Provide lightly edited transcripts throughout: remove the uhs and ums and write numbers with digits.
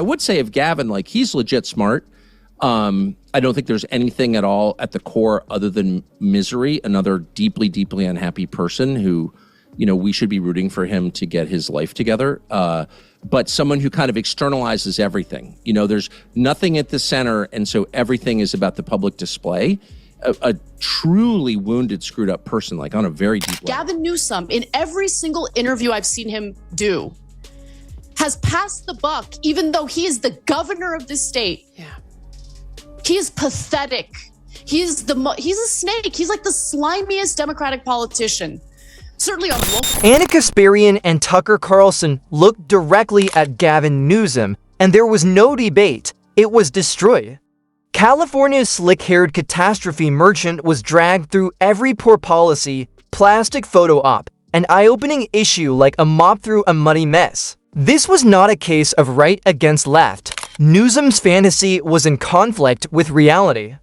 I would say of Gavin, like, he's legit smart. I don't think there's anything at all at the core other than misery, another deeply, deeply unhappy person who, you know, we should be rooting for him to get his life together. But someone who kind of externalizes everything. You know, there's nothing at the center, and so everything is about the public display. A truly wounded, screwed up person, like on a very deep level. Gavin Newsom, in every single interview I've seen him do, has passed the buck, even though he is the governor of this state. Yeah. He is pathetic. He's a snake. He's like the slimiest Democratic politician. Certainly on local. Anna Kasparian and Tucker Carlson looked directly at Gavin Newsom, and there was no debate. It was destroy. California's slick-haired catastrophe merchant was dragged through every poor policy, plastic photo op, an eye-opening issue like a mop through a muddy mess. This was not a case of right against left. Newsom's fantasy was in conflict with reality.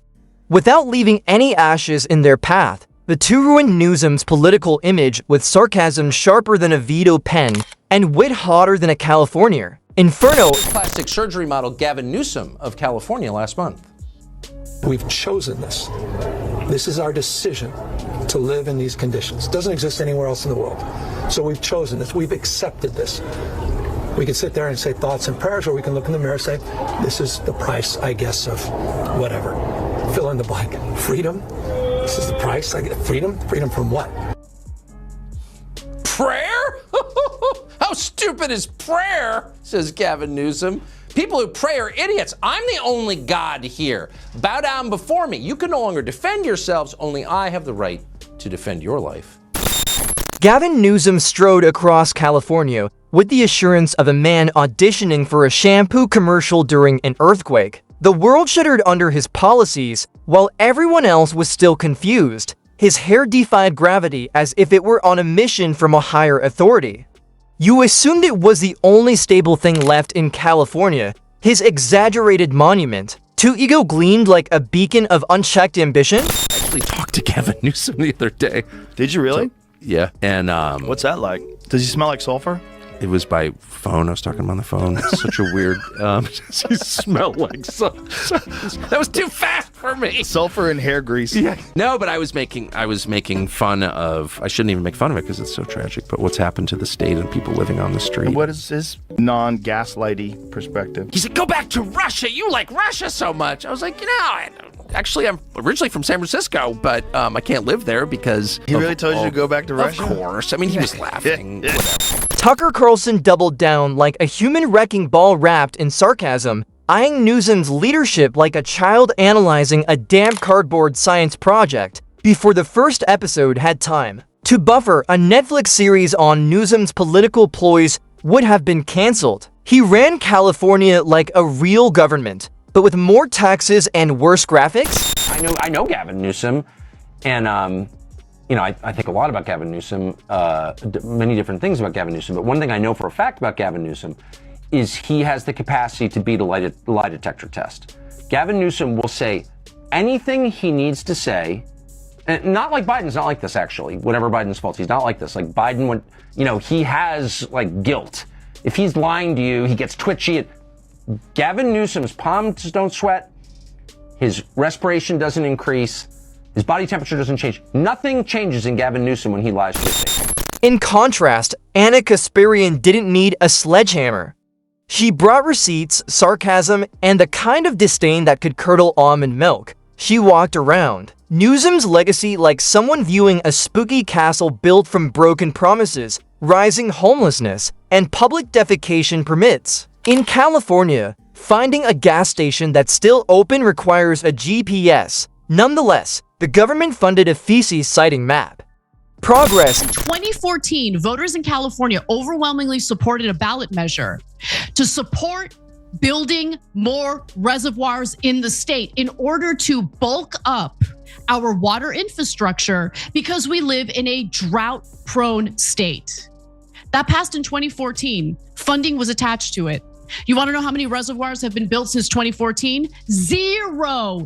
Without leaving any ashes in their path, the two ruined Newsom's political image with sarcasm sharper than a veto pen and wit hotter than a Californian. Inferno. Plastic surgery model Gavin Newsom of California last month. We've chosen this. This is our decision to live in these conditions. It doesn't exist anywhere else in the world. So we've chosen this. We've accepted this. We can sit there and say thoughts and prayers, or we can look in the mirror and say, this is the price, I guess, of whatever. Fill in the blank. Freedom? This is the price? I get freedom? Freedom from what? Prayer? How stupid is prayer? Says Gavin Newsom. People who pray are idiots. I'm the only God here. Bow down before me. You can no longer defend yourselves. Only I have the right to defend your life. Gavin Newsom strode across California with the assurance of a man auditioning for a shampoo commercial during an earthquake. The world shuddered under his policies, while everyone else was still confused. His hair defied gravity as if it were on a mission from a higher authority. You assumed it was the only stable thing left in California, his exaggerated monument. Too ego gleamed like a beacon of unchecked ambition. I actually talked to Gavin Newsom the other day. Did you really? So, yeah. And what's that like? Does he smell like sulfur? It was by phone. I was talking to him on the phone. It's such a weird. He smelled like that was too fast for me. Sulfur and hair grease. Yeah. No, but I was making fun of. I shouldn't even make fun of it because it's so tragic. But what's happened to the state and people living on the street? What is his non-gaslighty perspective? He said, "Go back to Russia. You like Russia so much." I was like, actually, I'm originally from San Francisco, but I can't live there because he really told you to go back to Russia. Of course. I mean, he was laughing. Whatever. Tucker Carlson doubled down like a human wrecking ball wrapped in sarcasm, eyeing Newsom's leadership like a child analyzing a damp cardboard science project before the first episode had time to buffer. A Netflix series on Newsom's political ploys would have been canceled. He ran California like a real government, but with more taxes and worse graphics. I know Gavin Newsom, and I think a lot about Gavin Newsom, many different things about Gavin Newsom, but one thing I know for a fact about Gavin Newsom is he has the capacity to beat a lie detector test. Gavin Newsom will say anything he needs to say, and not like Biden's not like this, actually. Whatever Biden's fault, he's not like this. Like Biden, he has like guilt. If he's lying to you, he gets twitchy. Gavin Newsom's palms don't sweat, his respiration doesn't increase, his body temperature doesn't change. Nothing changes in Gavin Newsom when he lies to his face. In contrast, Anna Kasparian didn't need a sledgehammer. She brought receipts, sarcasm, and the kind of disdain that could curdle almond milk. She walked around Newsom's legacy like someone viewing a spooky castle built from broken promises, rising homelessness, and public defecation permits. In California, finding a gas station that's still open requires a GPS. Nonetheless, the government funded a feces sighting map. Progress. In 2014, voters in California overwhelmingly supported a ballot measure to support building more reservoirs in the state in order to bulk up our water infrastructure because we live in a drought-prone state. That passed in 2014. Funding was attached to it. You want to know how many reservoirs have been built since 2014? Zero.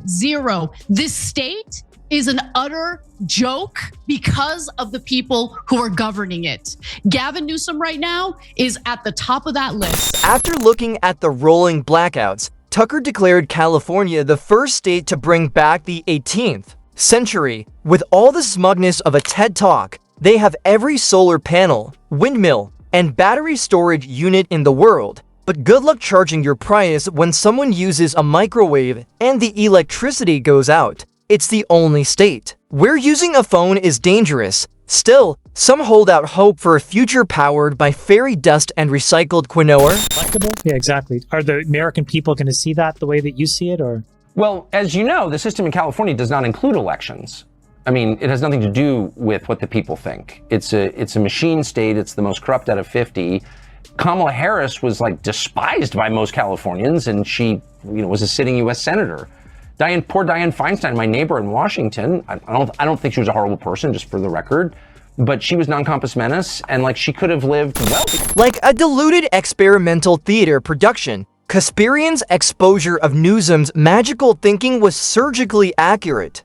This state is an utter joke because of the people who are governing it. Gavin Newsom right now is at the top of that list. After looking at the rolling blackouts, Tucker declared California the first state to bring back the 18th century. With all the smugness of a TED Talk, they have every solar panel, windmill, and battery storage unit in the world. But good luck charging your price when someone uses a microwave and the electricity goes out. It's the only state where using a phone is dangerous. Still, some hold out hope for a future powered by fairy dust and recycled quinoa. Yeah, exactly. Are the American people going to see that the way that you see it, or? Well, as you know, the system in California does not include elections. I mean, it has nothing to do with what the people think. It's a machine state. It's the most corrupt out of 50. Kamala Harris was like despised by most Californians, and she, was a sitting U.S. senator. Poor Dianne Feinstein, my neighbor in Washington. I don't think she was a horrible person, just for the record, but she was non-compos menace, and she could have lived well. Like a diluted experimental theater production, Kasparian's exposure of Newsom's magical thinking was surgically accurate.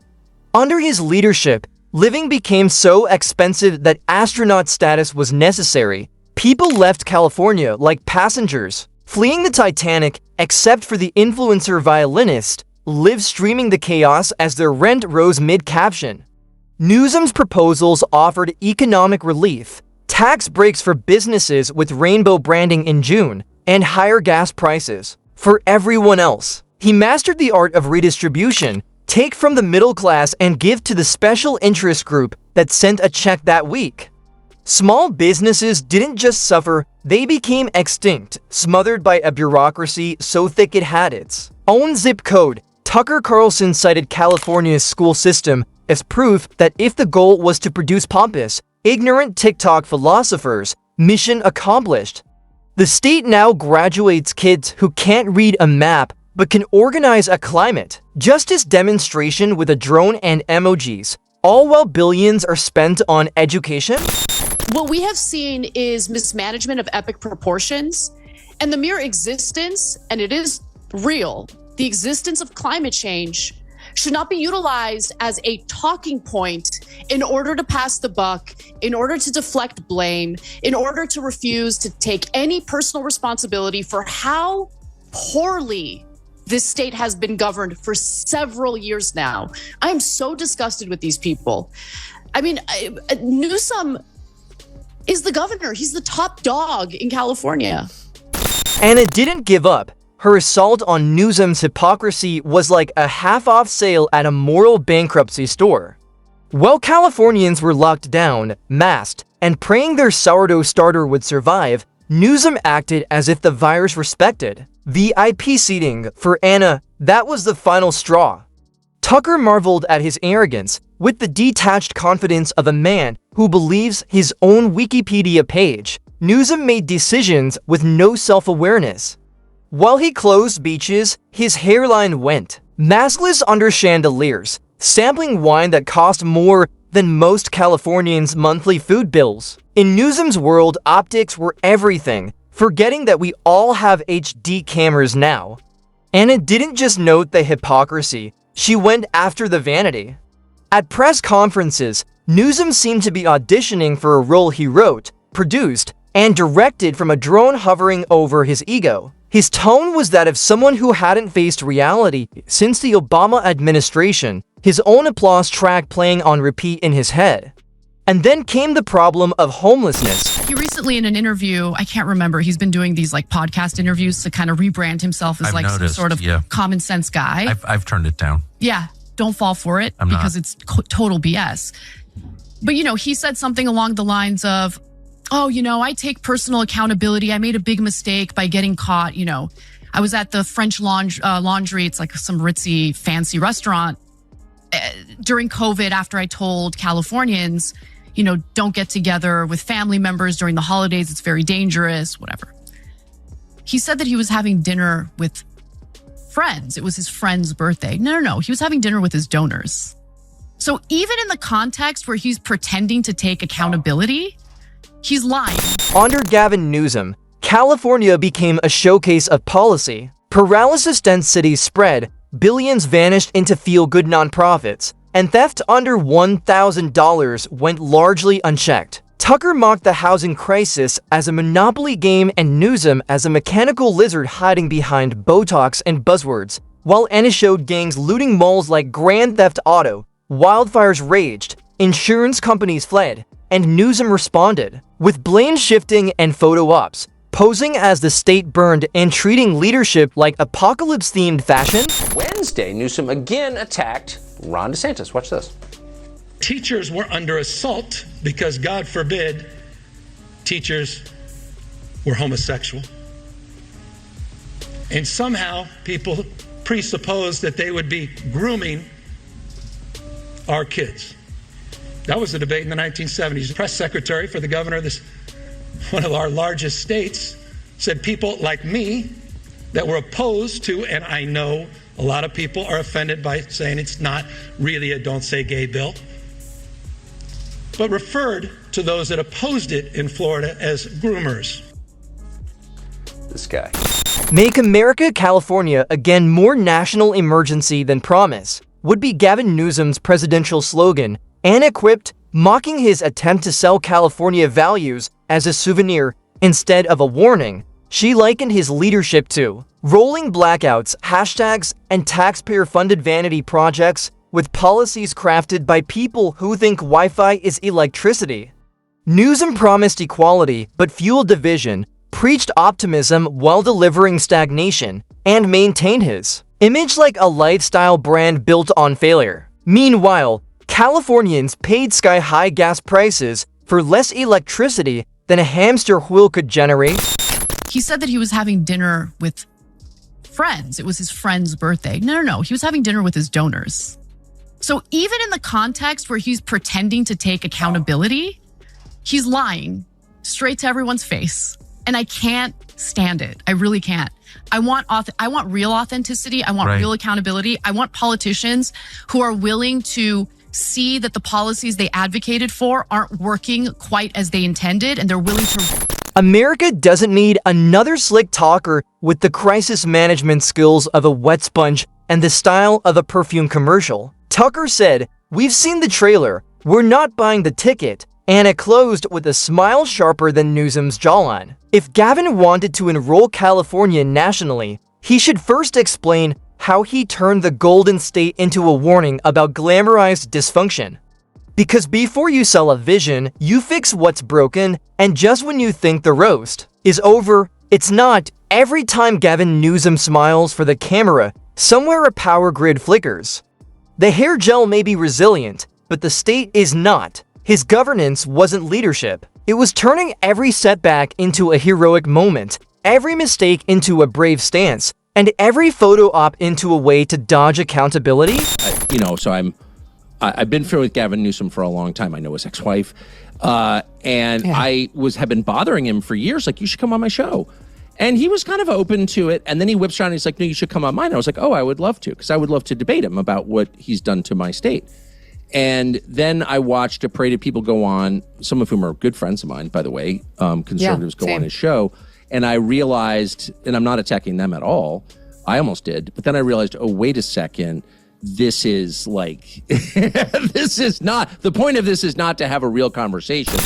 Under his leadership, living became so expensive that astronaut status was necessary. People left California like passengers, fleeing the Titanic, except for the influencer violinist, live streaming the chaos as their rent rose mid-caption. Newsom's proposals offered economic relief, tax breaks for businesses with rainbow branding in June, and higher gas prices. For everyone else, he mastered the art of redistribution. Take from the middle class and give to the special interest group that sent a check that week. Small businesses didn't just suffer, they became extinct, smothered by a bureaucracy so thick it had its own zip code. Tucker Carlson cited California's school system as proof that if the goal was to produce pompous, ignorant TikTok philosophers, mission accomplished. The state now graduates kids who can't read a map but can organize a climate justice demonstration with a drone and emojis, all while billions are spent on education. What we have seen is mismanagement of epic proportions, and the mere existence, and it is real, the existence of climate change should not be utilized as a talking point in order to pass the buck, in order to deflect blame, in order to refuse to take any personal responsibility for how poorly this state has been governed for several years now. I am so disgusted with these people. I mean, Newsom is the governor. He's the top dog in California. And it didn't give up. Her assault on Newsom's hypocrisy was like a half-off sale at a moral bankruptcy store. While Californians were locked down, masked, and praying their sourdough starter would survive, Newsom acted as if the virus respected. VIP seating for Anna, that was the final straw. Tucker marveled at his arrogance, with the detached confidence of a man who believes his own Wikipedia page. Newsom made decisions with no self-awareness. While he closed beaches, his hairline went. Maskless under chandeliers, sampling wine that cost more than most Californians' monthly food bills. In Newsom's world, optics were everything, forgetting that we all have HD cameras now. Anna didn't just note the hypocrisy, she went after the vanity. At press conferences, Newsom seemed to be auditioning for a role he wrote, produced, and directed from a drone hovering over his ego. His tone was that of someone who hadn't faced reality since the Obama administration, his own applause track playing on repeat in his head. And then came the problem of homelessness. He recently in an interview, I can't remember, he's been doing these podcast interviews to kind of rebrand himself as some sort of common sense guy. I've turned it down. Yeah, don't fall for it because it's total BS. But he said something along the lines of, oh, I take personal accountability. I made a big mistake by getting caught. I was at the French Laundry. It's like some ritzy, fancy restaurant during COVID after I told Californians, don't get together with family members during the holidays. It's very dangerous, whatever. He said that he was having dinner with friends. It was his friend's birthday. No. He was having dinner with his donors. So even in the context where he's pretending to take accountability, he's lying. Under Gavin Newsom, California became a showcase of policy. Paralysis dense cities spread, billions vanished into feel-good nonprofits, and theft under $1,000 went largely unchecked. Tucker mocked the housing crisis as a monopoly game and Newsom as a mechanical lizard hiding behind Botox and buzzwords, while Ennis showed gangs looting malls like Grand Theft Auto. Wildfires raged, insurance companies fled, and Newsom responded, with blame shifting and photo ops, posing as the state burned and treating leadership like apocalypse-themed fashion. Wednesday, Newsom again attacked Ron DeSantis. Watch this. Teachers were under assault because, God forbid, teachers were homosexual. And somehow people presupposed that they would be grooming our kids. That was the debate in the 1970s. The press secretary for the governor of this, one of our largest states, said people like me that were opposed to, and I know a lot of people are offended by saying it's not really a don't say gay bill, but referred to those that opposed it in Florida as groomers. This guy. Make America California again more national emergency than promise would be Gavin Newsom's presidential slogan, and equipped, mocking his attempt to sell California values as a souvenir instead of a warning. She likened his leadership to rolling blackouts, hashtags, and taxpayer-funded vanity projects with policies crafted by people who think Wi-Fi is electricity. Newsom promised equality but fueled division, preached optimism while delivering stagnation, and maintained his image like a lifestyle brand built on failure. Meanwhile, Californians paid sky-high gas prices for less electricity than a hamster wheel could generate. He said that he was having dinner with friends. It was his friend's birthday. No. He was having dinner with his donors. So even in the context where he's pretending to take accountability, he's lying straight to everyone's face. And I can't stand it. I really can't. I want real authenticity. I want real accountability. I want politicians who are willing to see that the policies they advocated for aren't working quite as they intended, and they're willing to... America doesn't need another slick talker with the crisis management skills of a wet sponge and the style of a perfume commercial. Tucker said, "We've seen the trailer, we're not buying the ticket," and it closed with a smile sharper than Newsom's jawline. If Gavin wanted to enroll California nationally, he should first explain how he turned the Golden State into a warning about glamorized dysfunction. Because before you sell a vision, you fix what's broken, and just when you think the roast is over, it's not. Every time Gavin Newsom smiles for the camera, somewhere a power grid flickers. The hair gel may be resilient, but the state is not. His governance wasn't leadership. It was turning every setback into a heroic moment, every mistake into a brave stance, and every photo op into a way to dodge accountability. I've been friends with Gavin Newsom for a long time. I know his ex-wife, and I have been bothering him for years. Like, you should come on my show, and he was kind of open to it. And then he whips around and he's like, "No, you should come on mine." I was like, "Oh, I would love to," because I would love to debate him about what he's done to my state. And then I watched a parade of people go on, some of whom are good friends of mine, by the way, conservatives go on his show. And I realized, and I'm not attacking them at all, I almost did, but then I realized, oh, wait a second, this is like, this is not, the point of this is not to have a real conversation.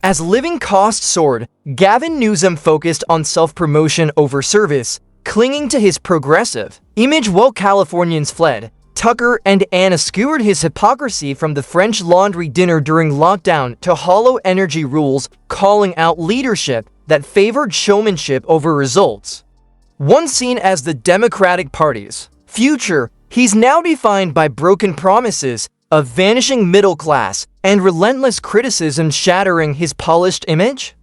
As living costs soared, Gavin Newsom focused on self-promotion over service, clinging to his progressive image while Californians fled. Tucker and Anna skewered his hypocrisy from the French Laundry dinner during lockdown to hollow energy rules, calling out leadership that favored showmanship over results. Once seen as the Democratic Party's future, he's now defined by broken promises, a vanishing middle class, and relentless criticism shattering his polished image.